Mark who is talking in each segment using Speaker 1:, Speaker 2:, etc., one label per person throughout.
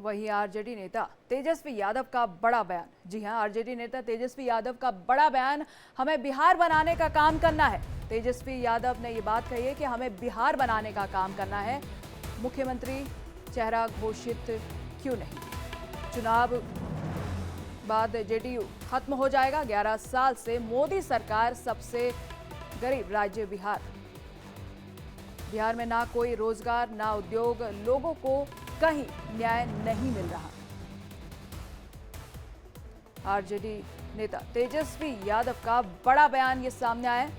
Speaker 1: वहीं आरजेडी नेता तेजस्वी यादव का बड़ा बयान। जी हां, आरजेडी नेता तेजस्वी यादव का बड़ा बयान, हमें बिहार बनाने का काम करना है। तेजस्वी यादव ने ये बात कही है कि हमें बिहार बनाने का काम करना है। मुख्यमंत्री चेहरा घोषित क्यों नहीं? चुनाव बाद जेडीयू खत्म हो जाएगा। 11 साल से मोदी सरकार, सबसे गरीब राज्य बिहार। बिहार में ना कोई रोजगार, ना उद्योग, लोगों को कहीं न्याय नहीं मिल रहा। आरजेडी नेता तेजस्वी यादव का बड़ा बयान ये सामने आया।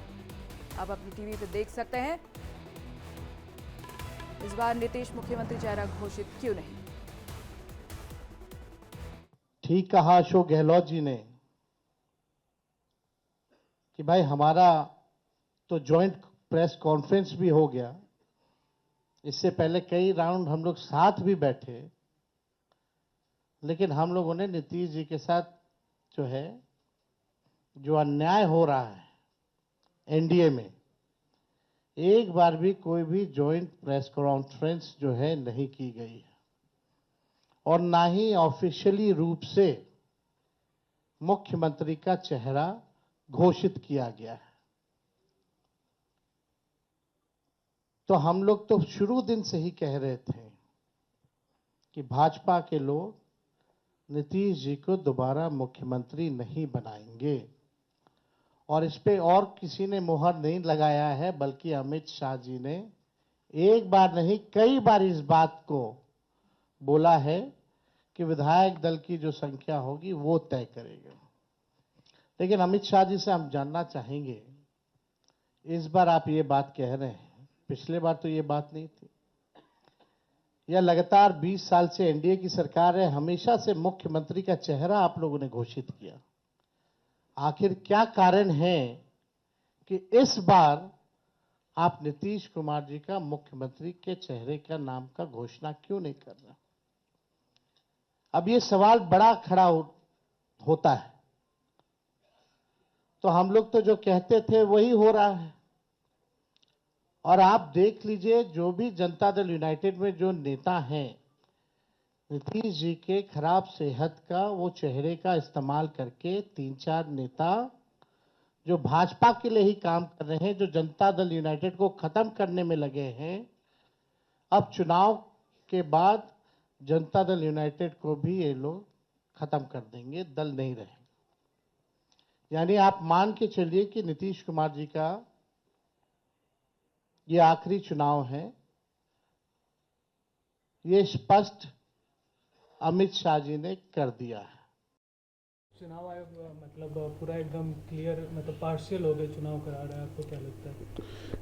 Speaker 1: आप अपनी टीवी पे देख सकते हैं। इस बार नीतीश मुख्यमंत्री चेहरा घोषित क्यों नहीं?
Speaker 2: ठीक कहा अशोक गहलोत जी ने कि भाई हमारा तो जॉइंट प्रेस कॉन्फ्रेंस भी हो गया, इससे पहले कई राउंड हम लोग साथ भी बैठे, लेकिन हम लोगों ने नीतीश जी के साथ जो अन्याय हो रहा है एनडीए में, एक बार भी कोई भी जॉइंट प्रेस कॉन्फ्रेंस नहीं की गई है और ना ही ऑफिशियली रूप से मुख्यमंत्री का चेहरा घोषित किया गया है। तो हम लोग तो शुरू दिन से ही कह रहे थे कि भाजपा के लोग नीतीश जी को दोबारा मुख्यमंत्री नहीं बनाएंगे, और इस पे और किसी ने मुहर नहीं लगाया है, बल्कि अमित शाह जी ने एक बार नहीं कई बार इस बात को बोला है कि विधायक दल की जो संख्या होगी वो तय करेगा। लेकिन अमित शाह जी से हम जानना चाहेंगे, इस बार आप ये बात कह रहे हैं, पिछले बार तो ये बात नहीं थी। यह लगातार 20 साल से एनडीए की सरकार है, हमेशा से मुख्यमंत्री का चेहरा आप लोगों ने घोषित किया। आखिर क्या कारण है कि इस बार आप नीतीश कुमार जी का मुख्यमंत्री के चेहरे का नाम का घोषणा क्यों नहीं कर रहे? अब ये सवाल बड़ा खड़ा होता है। तो हम लोग तो जो कहते थे वही हो रहा है। और आप देख लीजिए, जो भी जनता दल यूनाइटेड में जो नेता हैं, नीतीश जी के खराब सेहत का वो चेहरे का इस्तेमाल करके 3-4 नेता जो भाजपा के लिए ही काम कर रहे हैं, जो जनता दल यूनाइटेड को खत्म करने में लगे हैं, अब चुनाव के बाद जनता दल यूनाइटेड को भी ये लोग खत्म कर देंगे, दल नहीं रहेगा। यानी आप मान के चलिए कि नीतीश कुमार जी का ये आखिरी चुनाव है। ये स्पष्ट अमित शाह जी ने कर दिया है।
Speaker 3: चुनाव आयोग मतलब पूरा एकदम क्लियर, मतलब पार्शियल हो गए चुनाव करा रहा है, आपको क्या लगता है?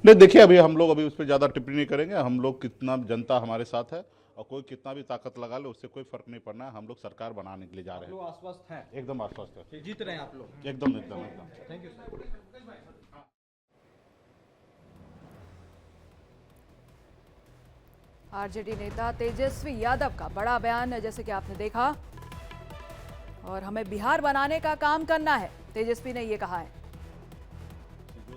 Speaker 4: नहीं, देखिए, अभी उस पर ज़्यादा टिप्पणी नहीं करेंगे। हम लोग कितना जनता हमारे साथ है और कोई कितना भी ताकत लगा ले, उससे कोई फर्क नहीं पड़ना है। हम लोग सरकार बनाने के लिए जा रहे हैं।
Speaker 5: आप लोग आश्वस्त हैं?
Speaker 4: एकदम आश्वस्त है।
Speaker 5: जीत रहे हैं आप लोग?
Speaker 4: एकदम एकदम एकदम।
Speaker 5: Thank you sir.
Speaker 1: आरजेडी नेता तेजस्वी यादव का बड़ा बयान, जैसे कि आपने देखा, और हमें बिहार बनाने का काम करना है, तेजस्वी ने ये कहा है।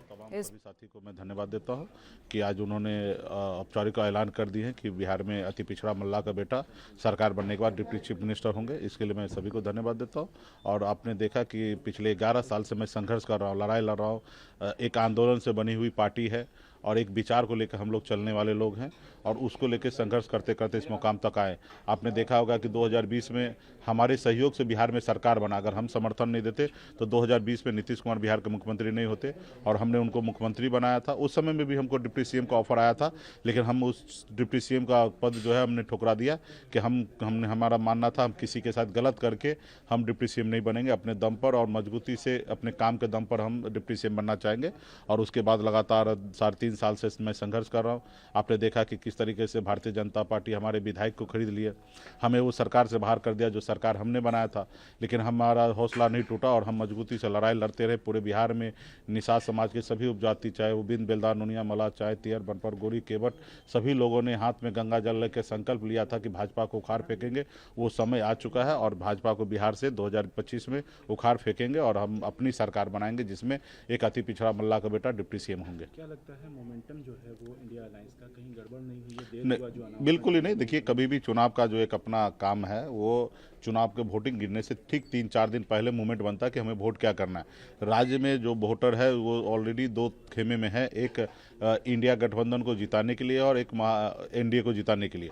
Speaker 4: तमाम सभी साथी को मैं धन्यवाद देता हूं कि आज उन्होंने औपचारिक ऐलान कर दी है कि बिहार में अति पिछड़ा मल्ला का बेटा सरकार बनने के बाद डिप्टी चीफ मिनिस्टर होंगे। इसके लिए मैं सभी को धन्यवाद देता हूं। और आपने देखा कि पिछले 11 साल से मैं संघर्ष कर रहा हूं, लड़ाई लड़ रहा हूं। एक आंदोलन से बनी हुई पार्टी है और एक विचार को लेकर हम लोग चलने वाले लोग हैं, और उसको लेकर संघर्ष करते करते इस मुकाम तक आए। आपने देखा होगा कि 2020 में हमारे सहयोग से बिहार में सरकार बना। अगर हम समर्थन नहीं देते तो 2020 में नीतीश कुमार बिहार के मुख्यमंत्री नहीं होते, और हमने उनको मुख्यमंत्री बनाया था। उस समय में भी हमको डिप्टी सीएम का ऑफर आया था, लेकिन हम उस डिप्टी सीएम का पद हमने ठुकरा दिया कि हमने हमारा मानना था हम किसी के साथ गलत करके हम डिप्टी सीएम नहीं बनेंगे। अपने दम पर और मजबूती से अपने काम के दम पर हम डिप्टी सीएम बनना चाहेंगे। और उसके बाद लगातार 3.5 साल से मैं संघर्ष कर रहा हूँ। आपने देखा कि किस तरीके से भारतीय जनता पार्टी हमारे विधायक को खरीद लिए, हमें वो सरकार से बाहर कर दिया जो सरकार हमने बनाया था। लेकिन हमारा हौसला नहीं टूटा और हम मजबूती से लड़ाई लड़ते रहे। पूरे बिहार में निषाद समाज के सभी उपजाति, चाहे वो बिंद, बेलदार, नुनिया, मला, चाहे तियर, बनपर, गोरी, केवट, सभी लोगों ने हाथ में गंगा जल लेकर संकल्प लिया था कि भाजपा को उखाड़ फेंकेंगे। वो समय आ चुका है और भाजपा को बिहार से 2025 में उखाड़ फेंकेंगे और हम अपनी सरकार बनाएंगे, जिसमें एक अति पिछड़ा मल्ला का बेटा डिप्टी सीएम होंगे।
Speaker 3: क्या लगता है
Speaker 5: मोमेंटम जो है वो इंडिया अलायंस का कहीं गड़बड़ नहीं हुई है, देर हुआ जो
Speaker 4: नहीं,
Speaker 5: announcement
Speaker 4: बिल्कुल ही नहीं। देखिए, कभी भी चुनाव का जो एक अपना काम है, वो चुनाव के वोटिंग गिरने से ठीक 3-4 दिन पहले मूवमेंट बनता है कि हमें वोट क्या करना है। राज्य में जो वोटर है वो ऑलरेडी दो खेमे में है, एक इंडिया गठबंधन को जिताने के लिए और एक एनडीए को जिताने के लिए।